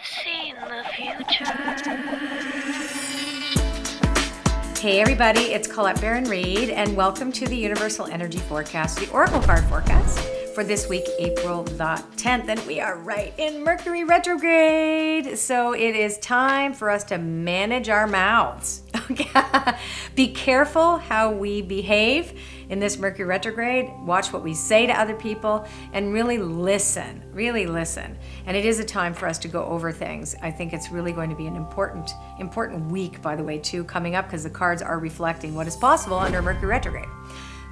I've seen the future. Hey everybody, it's Colette Baron-Reid, and welcome to the Universal Energy Forecast, the Oracle Card Forecast for this week, April the 10th. And we are right in Mercury retrograde. So it is time for us to manage our mouths. Be careful how we behave in this Mercury retrograde. Watch what we say to other people and really listen, And it is a time for us to go over things. I think it's really going to be an important week, by the way, too, coming up, because the cards are reflecting what is possible under Mercury retrograde.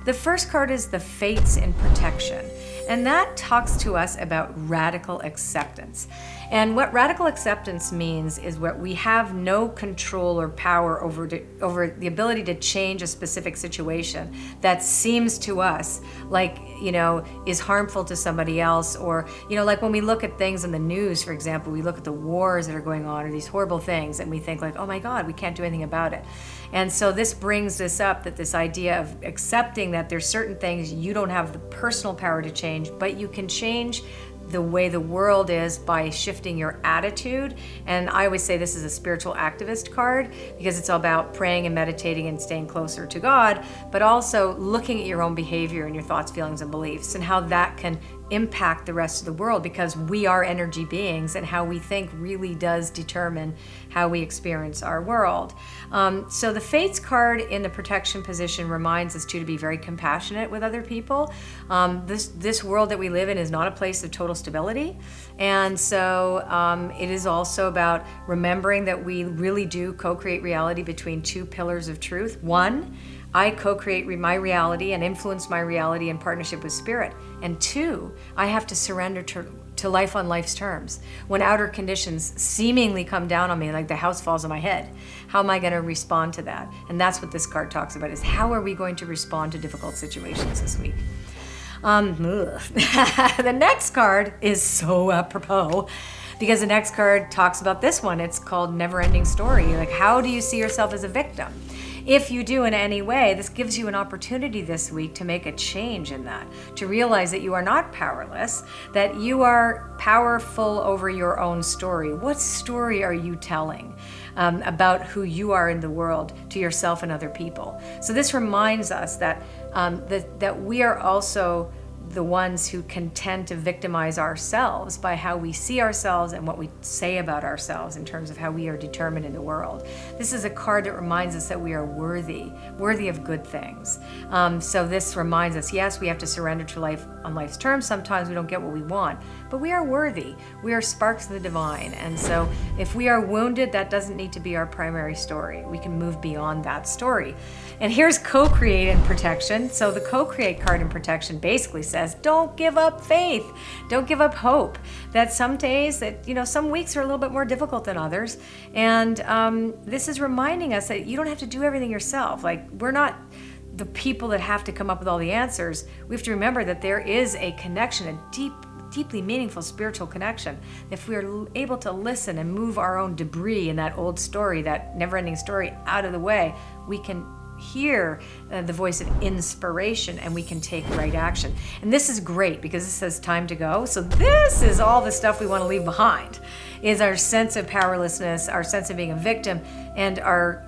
The first card is the Fates in Protection, and that talks to us about radical acceptance. And what radical acceptance means is what we have no control or power over the ability to change a specific situation that seems to us like, is harmful to somebody else. Or, like when we look at things in the news, for example, we look at the wars that are going on or these horrible things, and we think like, oh my God, we can't do anything about it. And so this brings this up, that this idea of accepting that there's certain things you don't have the personal power to change, but you can change the way the world is by shifting your attitude. And I always say this is a spiritual activist card, because it's all about praying and meditating and staying closer to God, but also looking at your own behavior and your thoughts, feelings, and beliefs, and how that can impact the rest of the world, because we are energy beings, and how we think really does determine how we experience our world. So the Fates card in the protection position reminds us to be very compassionate with other people. This world that we live in is not a place of total stability, and so it is also about remembering that we really do co-create reality between two pillars of truth. One, I co-create my reality and influence my reality in partnership with spirit. And two, I have to surrender to life on life's terms. When outer conditions seemingly come down on me, like the house falls on my head, how am I going to respond to that? And that's what this card talks about, is how are we going to respond to difficult situations this week? The next card is so apropos, because the next card talks about this one. It's called Never Ending Story. Like, how do you see yourself as a victim? If you do in any way, this gives you an opportunity this week to make a change in that, to realize that you are not powerless, that you are powerful over your own story. What story are you telling about who you are in the world to yourself and other people? So this reminds us that that we are also the ones who can tend to victimize ourselves by how we see ourselves and what we say about ourselves in terms of how we are determined in the world. This is a card that reminds us that we are worthy of good things. So this reminds us, yes, we have to surrender to life on life's terms. Sometimes we don't get what we want, but we are worthy. We are sparks of the divine. And so if we are wounded, that doesn't need to be our primary story. We can move beyond that story. And here's co-create in protection. So the co-create card in protection basically says, don't give up faith. Don't give up hope. That some days that, some weeks are a little bit more difficult than others. And this is reminding us that you don't have to do everything yourself. Like, we're not the people that have to come up with all the answers. We have to remember that there is a connection, a deeply meaningful spiritual connection. If we are able to listen and move our own debris in that old story, that never-ending story, out of the way, we can hear the voice of inspiration, and we can take right action. And this is great, because it says time to go. So this is all the stuff we want to leave behind, is our sense of powerlessness, our sense of being a victim, and our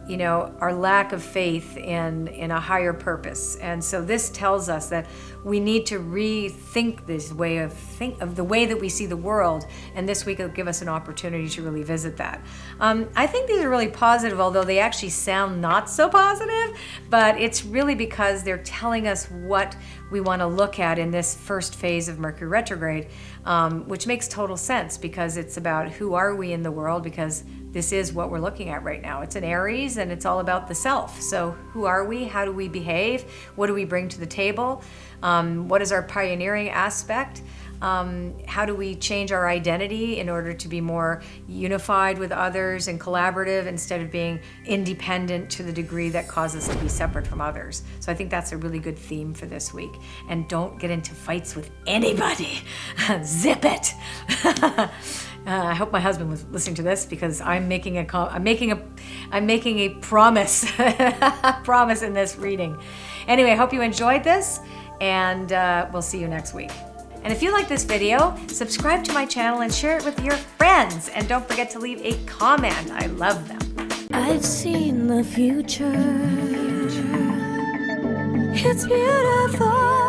lack of faith in a higher purpose. And so this tells us that we need to rethink this way of the way that we see the world, and this week will give us an opportunity to really visit that. I think these are really positive, although they actually sound not so positive, but it's really because they're telling us what we want to look at in this first phase of Mercury retrograde, which makes total sense, because it's about who are we in the world, because this is what we're looking at right now. It's an Aries, and it's all about the self. So who are we? How do we behave? What do we bring to the table? What is our pioneering aspect? How do we change our identity in order to be more unified with others and collaborative, instead of being independent to the degree that causes us to be separate from others? So I think that's a really good theme for this week. And don't get into fights with anybody. Zip it. I hope my husband was listening to this, because I'm making a promise promise in this reading. Anyway, I hope you enjoyed this, and we'll see you next week. And if you like this video, subscribe to my channel and share it with your friends. And don't forget to leave a comment. I love them. I've seen the future. It's beautiful.